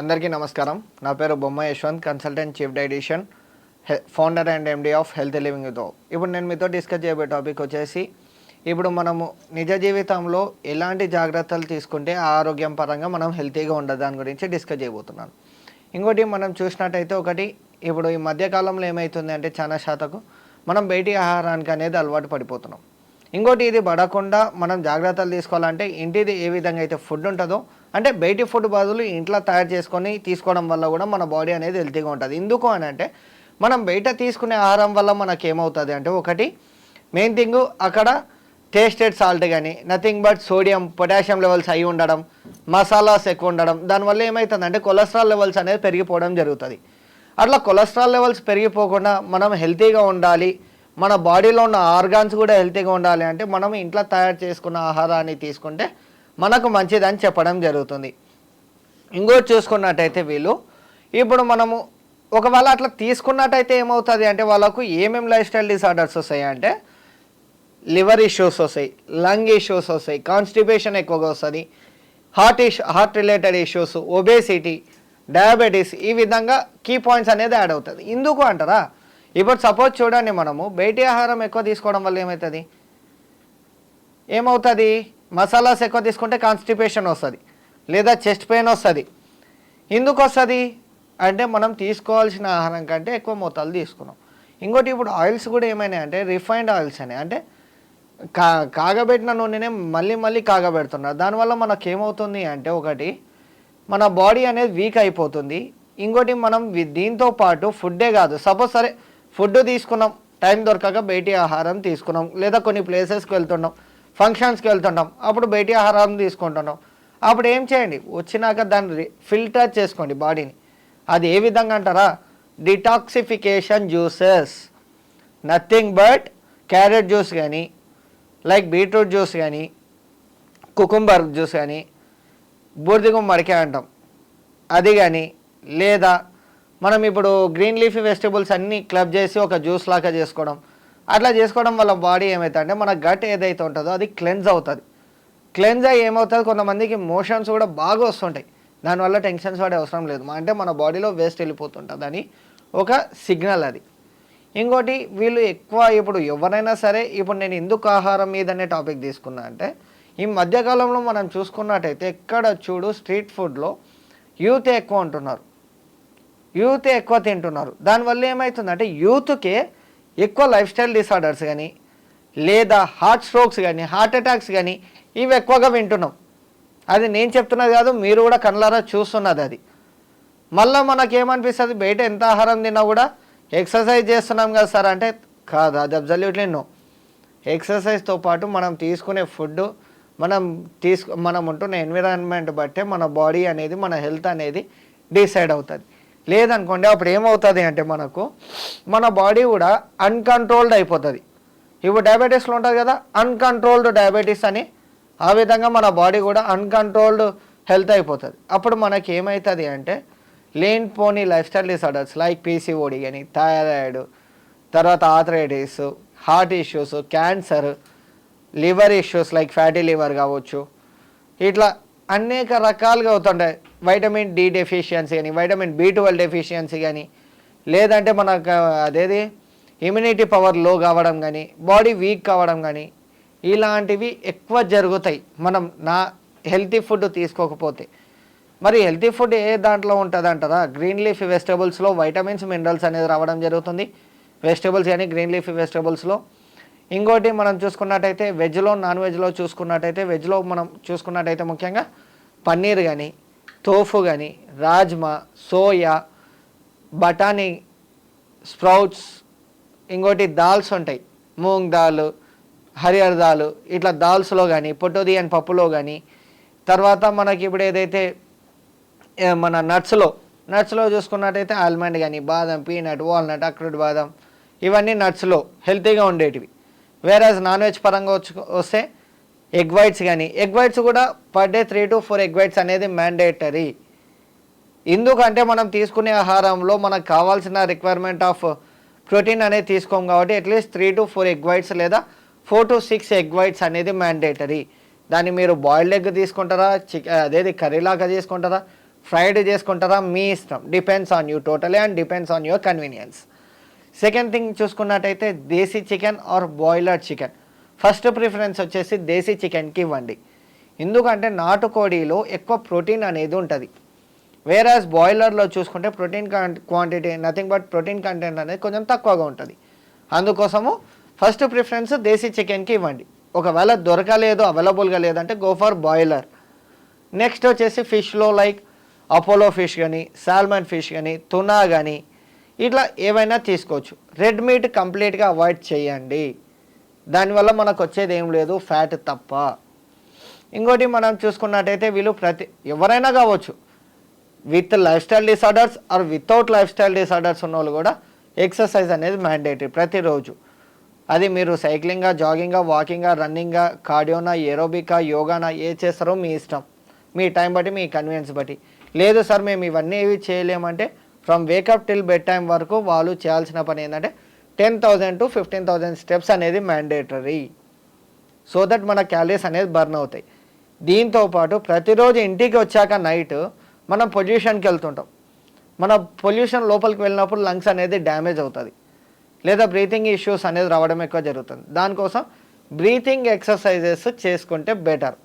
అందరికీ నమస్కారం. నా పేరు Bomma Yashwant, consultant, chief dietitian, founder and MD of health living with. ఇప్పుడు నేను మీతో డిస్కస్ చేయబోయే టాపిక్ వచ్చేసి, ఇప్పుడు మనము నిజ జీవితంలో ఎలాంటి జాగ్రత్తలు తీసుకుంటే ఆరోగ్యం పరంగా మనం హెల్తీగా ఉండదు దాని గురించి డిస్కస్ చేయబోతున్నాను. ఇంకోటి మనం చూసినట్టయితే, ఒకటి ఇప్పుడు ఈ మధ్యకాలంలో ఏమవుతుంది అంటే చాలా శాతకు మనం బయటి ఆహారానికి అనేది అలవాటు పడిపోతున్నాం. ఇంకోటి ఇది పడకుండా మనం జాగ్రత్తలు తీసుకోవాలంటే, ఇంటిది ఏ విధంగా అయితే ఫుడ్ ఉంటుందో అంటే బయటి ఫుడ్ బదులు ఇంట్లో తయారు చేసుకొని తీసుకోవడం వల్ల కూడా మన బాడీ అనేది హెల్తీగా ఉంటుంది. ఎందుకు అని అంటే, మనం బయట తీసుకునే ఆహారం వల్ల మనకు ఏమవుతుంది అంటే, ఒకటి మెయిన్ థింగ్ అక్కడ టేస్టెడ్ సాల్ట్ కానీ nothing but sodium potassium levels అయి ఉండడం, మసాలాస్ ఎక్కువ ఉండడం, దానివల్ల ఏమవుతుంది అంటే కొలెస్ట్రాల్ లెవెల్స్ అనేది పెరిగిపోవడం జరుగుతుంది. అట్లా కొలెస్ట్రాల్ లెవెల్స్ పెరిగిపోకుండా మనం హెల్తీగా ఉండాలి, మన బాడీలో ఉన్న ఆర్గాన్స్ కూడా హెల్తీగా ఉండాలి అంటే, మనం ఇంట్లో తయారు చేసుకున్న ఆహారాన్ని తీసుకుంటే మనకు మంచిదని చెప్పడం జరుగుతుంది. ఇంకోటి చూసుకున్నట్టయితే వీళ్ళు ఇప్పుడు మనము ఒకవేళ అట్లా తీసుకున్నట్టయితే ఏమవుతుంది అంటే, వాళ్ళకు ఏమేమి లైఫ్ స్టైల్ డిసార్డర్స్ వస్తాయి అంటే, లివర్ ఇష్యూస్ వస్తాయి, లంగ్ ఇష్యూస్ వస్తాయి, కాన్స్టిపేషన్ ఎక్కువగా వస్తుంది, heart related issues, obesity, diabetes, ఈ విధంగా కీ పాయింట్స్ అనేది యాడ్ అవుతుంది. ఎందుకు అంటారా, ఇప్పుడు సపోజ్ చూడండి, మనము బయటి ఆహారం ఎక్కువ తీసుకోవడం వల్ల ఏమవుతుంది, మసాలాస్ ఎక్కువ తీసుకుంటే కాన్స్టిపేషన్ వస్తుంది, లేదా చెస్ట్ పెయిన్ వస్తుంది. ఎందుకు వస్తుంది అంటే, మనం తీసుకోవాల్సిన ఆహారం కంటే ఎక్కువ మోతాదు తీసుకున్నాం. ఇంకోటి ఇప్పుడు ఆయిల్స్ కూడా ఏమైనా అంటే రిఫైన్డ్ ఆయిల్స్ అని, అంటే కాగబెట్టిన నూనెనే మళ్ళీ మళ్ళీ కాగబెడుతున్నారు. దానివల్ల మనకు ఏమవుతుంది అంటే, ఒకటి మన బాడీ అనేది వీక్ అయిపోతుంది. ఇంకోటి మనం దీంతో పాటు ఫుడ్డే కాదు, సపోజ్ సరే ఫుడ్ తీసుకున్నాం, టైం దొరకక బయటి ఆహారం తీసుకున్నాం, లేదా కొన్ని ప్లేసెస్కి వెళ్తున్నాం, ఫంక్షన్స్కి వెళ్తుంటాం, అప్పుడు బయటి ఆహారం తీసుకుంటున్నాం. అప్పుడు ఏం చేయండి, వచ్చినాక దాన్ని ఫిల్టర్ చేసుకోండి బాడీని. అది ఏ విధంగా అంటారా, detoxification juices, nothing but carrot juice కానీ, లైక్ బీట్రూట్ జ్యూస్ కానీ, కుకుంబర్ జ్యూస్ కానీ, బూడిద గుమ్మడికాయ అంటాం అది కానీ, లేదా మనం ఇప్పుడు గ్రీన్ లీఫీ వెజిటబుల్స్ అన్నీ క్లబ్ చేసి ఒక జ్యూస్ లాగా చేసుకోవడం. అట్లా చేసుకోవడం వల్ల బాడీ ఏమవుతుందంటే, మన గట్ ఏదైతే ఉంటుందో అది క్లెన్స్ అవుతుంది. క్లెన్స్ అయ్యి ఏమవుతుంది, కొంతమందికి మోషన్స్ కూడా బాగా వస్తుంటాయి. దానివల్ల టెన్షన్స్ పడే అవసరం లేదు, అంటే మన బాడీలో వేస్ట్ వెళ్ళిపోతుంటుంది అని ఒక సిగ్నల్ అది. ఇంకోటి వీళ్ళు ఎక్కువ ఇప్పుడు ఎవరైనా సరే, ఇప్పుడు నేను ఎందుకు ఆహారం మీదనే టాపిక్ తీసుకున్నా అంటే, ఈ మధ్యకాలంలో మనం చూసుకున్నట్టయితే ఎక్కడ చూడు స్ట్రీట్ ఫుడ్లో యూత్ ఎక్కువ ఉంటున్నారు, యూత్ ఎక్కువ తింటున్నారు. దానివల్ల ఏమవుతుందంటే, యూత్కే ఎక్కువ లైఫ్ స్టైల్ డిసార్డర్స్ కానీ, లేదా హార్ట్ స్ట్రోక్స్ కానీ, హార్ట్ అటాక్స్ కానీ, ఇవి ఎక్కువగా వింటున్నాం. అది నేను చెప్తున్నది కాదు, మీరు కూడా కళ్ళారా చూస్తున్నది అది. మళ్ళీ మనకేమనిపిస్తుంది, బయట ఎంత ఆహారం తిన్నా కూడా ఎక్సర్సైజ్ చేస్తున్నాం కదా సార్ అంటే, కాదు, అది అబ్జల్యూట్లీ నో. ఎక్సర్సైజ్తో పాటు మనం తీసుకునే ఫుడ్, మనం ఉంటున్న ఎన్విరాన్మెంట్ బట్టే మన బాడీ అనేది, మన హెల్త్ అనేది డిసైడ్ అవుతుంది. లేదనుకోండి, అప్పుడు ఏమవుతుంది అంటే, మన బాడీ కూడా అన్కంట్రోల్డ్ అయిపోతుంది. ఇప్పుడు డయాబెటీస్లో ఉంటుంది కదా, అన్కంట్రోల్డ్ డయాబెటీస్ అని, ఆ విధంగా మన బాడీ కూడా అన్కంట్రోల్డ్ హెల్త్ అయిపోతుంది. అప్పుడు మనకి ఏమవుతుంది అంటే, లేనిపోని life style disorders like PCOD కానీ, థైరాయిడ్, తర్వాత arthritis, heart issues, cancer, liver issues like fatty liver కావచ్చు, ఇట్లా అనేక రకాలుగా అవుతుంటాయి. వైటమిన్ డి డెఫిషియన్సీ కానీ, వైటమిన్ B12 డెఫిషియన్సీ కానీ, లేదంటే మనకు అదేది ఇమ్యూనిటీ పవర్ లో కావడం కానీ, బాడీ వీక్ కావడం కానీ, ఇలాంటివి ఎక్కువ జరుగుతాయి మనం హెల్తీ ఫుడ్ తీసుకోకపోతే. మరి హెల్తీ ఫుడ్ ఏ దాంట్లో ఉంటుంది అంటారా, గ్రీన్ లీఫీ వెజిటబుల్స్లో వైటమిన్స్, మినరల్స్ అనేది రావడం జరుగుతుంది, వెజిటబుల్స్ కానీ గ్రీన్ లీఫీ వెజిటబుల్స్లో. ఇంకోటి మనం చూసుకున్నట్టయితే వెజ్లో, నాన్ వెజ్లో చూసుకున్నట్టయితే, వెజ్లో మనం చూసుకున్నట్టయితే ముఖ్యంగా పన్నీర్ కానీ, తోఫు కానీ, రాజ్మా, సోయా, బఠానీ, స్ప్రౌట్స్, ఇంకోటి దాల్స్ ఉంటాయి, మూంగ్ దాల్, హరియర్ దాల్, ఇట్లా దాల్స్లో కానీ, పొటోదియన్ పప్పులో కానీ, తర్వాత మనకి ఇప్పుడు ఏదైతే మన నట్స్లో చూసుకున్నట్టయితే ఆల్మండ్ కానీ, బాదం, పీనట్, వాల్నట్, అక్రూట్ బాదం, ఇవన్నీ నట్స్లో హెల్తీగా ఉండేటివి. వేరేజ్ నాన్ వెజ్ పరంగా వస్తే ఎగ్ వైట్స్ కానీ, ఎగ్ వైట్స్ కూడా per day 3 to 4 egg whites అనేది మ్యాండేటరీ. ఎందుకంటే మనం తీసుకునే ఆహారంలో మనకు కావాల్సిన రిక్వైర్మెంట్ ఆఫ్ ప్రోటీన్ అనేది తీసుకోం కాబట్టి, అట్లీస్ట్ 3 to 4 ఎగ్ వైట్స్ లేదా 4 to 6 ఎగ్ వైట్స్ అనేది మ్యాండేటరీ. దాన్ని మీరు బాయిల్డ్ ఎగ్ తీసుకుంటారా, అదేది కర్రీలాగా తీసుకుంటారా, ఫ్రైడ్ చేసుకుంటారా మీ ఇష్టం, depends on you totally and depends on your convenience. Second thing చూసుకున్నట్టయితే desi chicken or boiler chicken. First preference వచ్చేసి దేశీ చికెన్కి ఇవ్వండి. ఎందుకంటే నాటుకోడిలో ఎక్కువ ప్రోటీన్ అనేది ఉంటుంది. వేరాజ్ బాయిలర్లో చూసుకుంటే protein quantity nothing but protein content అనేది కొంచెం తక్కువగా ఉంటుంది. అందుకోసము ఫస్ట్ ప్రిఫరెన్స్ దేశీ చికెన్కి ఇవ్వండి. ఒకవేళ దొరకలేదు, అవైలబుల్గా లేదంటే గో ఫర్ బాయిలర్. నెక్స్ట్ వచ్చేసి ఫిష్లో లైక్ అపోలో ఫిష్ కానీ, సాల్మన్ ఫిష్ కానీ, తునా కానీ ఇట్లా ఏవైనా తీసుకోవచ్చు. రెడ్ మీట్ కంప్లీట్గా అవాయిడ్ చేయండి. దానివల్ల మనకు వచ్చేది ఏం లేదు, ఫ్యాట్ తప్ప. ఇంకోటి మనం చూసుకున్నట్టయితే వీళ్ళు ఎవరైనా కావచ్చు, with life style disorders or without life style disorders ఉన్న వాళ్ళు కూడా ఎక్సర్సైజ్ అనేది మ్యాండేటరీ ప్రతిరోజు. అది మీరు సైక్లింగా, జాగింగా, వాకింగా, రన్నింగ్గా, కార్డియోనా, ఏరోబికా, యోగానా ఏ చేస్తారో మీ ఇష్టం, మీ టైం బట్టి, మీ కన్వీనియన్స్ బట్టి. లేదు సార్ మేము ఇవన్నీ ఏవి చేయలేమంటే from wake up till bed time వరకు వాళ్ళు చేయాల్సిన పని ఏంటంటే 10,000 to 15,000 స్టెప్స్ అనేది మ్యాండేటరీ. సో దట్ మన క్యాలరీస్ అనేది బర్న్ అవుతాయి. దీంతోపాటు ప్రతిరోజు ఇంటికి వచ్చాక నైట్ మనం పొల్యూషన్కి వెళ్తుంటాం. మన పొల్యూషన్ లోపలికి వెళ్ళినప్పుడు లంగ్స్ అనేది డ్యామేజ్ అవుతుంది, లేదా బ్రీతింగ్ ఇష్యూస్ అనేది రావడం ఎక్కువ జరుగుతుంది. దానికోసం బ్రీతింగ్ ఎక్సర్సైజెస్ చేసుకుంటే బెటర్.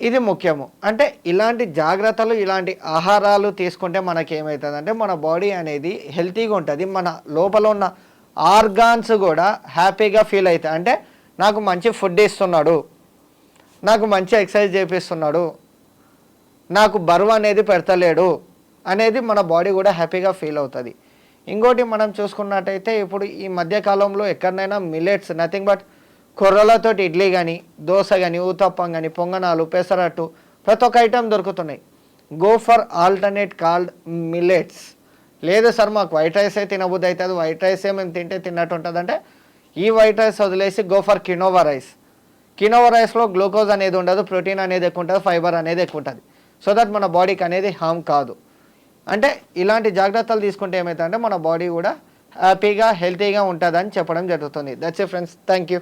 ఇది ముఖ్యము. అంటే ఇలాంటి జాగ్రత్తలు, ఇలాంటి ఆహారాలు తీసుకుంటే మనకి ఏమవుతుందంటే మన బాడీ అనేది హెల్తీగా ఉంటుంది. మన లోపల ఉన్న ఆర్గాన్స్ కూడా హ్యాపీగా ఫీల్ అవుతాయి. అంటే నాకు మంచి ఫుడ్ ఇస్తున్నాడు, నాకు మంచి ఎక్సర్సైజ్ చేపిస్తున్నాడు, నాకు బరువు అనేది పెడతలేడు అనేది మన బాడీ కూడా హ్యాపీగా ఫీల్ అవుతుంది. ఇంకోటి మనం చూసుకున్నట్టయితే ఇప్పుడు ఈ మధ్యకాలంలో ఎక్కడైనా మిల్లెట్స్ నథింగ్ బట్ కొర్రలతో ఇడ్లీ కానీ, దోశ కానీ, ఊతప్పం కానీ, పొంగనాలు, పెసరట్టు ప్రతి ఒక్క ఐటెం దొరుకుతున్నాయి. Go for alternate called millets. లేదు సార్ మాకు వైట్ రైసే తినబుద్ధి అవుతుంది, వైట్ రైసే మేము తింటే తిన్నట్టు ఉంటుంది అంటే ఈ వైట్ రైస్ వదిలేసి go for quinoa rice. Quinoa రైస్లో గ్లూకోజ్ అనేది ఉండదు, ప్రోటీన్ అనేది ఎక్కువ ఉంటుంది, ఫైబర్ అనేది ఎక్కువ ఉంటుంది. సో దట్ మన బాడీకి అనేది హామ్ కాదు. అంటే ఇలాంటి జాగ్రత్తలు తీసుకుంటే ఏమవుతుందంటే మన బాడీ కూడా హ్యాపీగా, హెల్తీగా ఉంటుందని చెప్పడం జరుగుతుంది. That's it friends, thank you.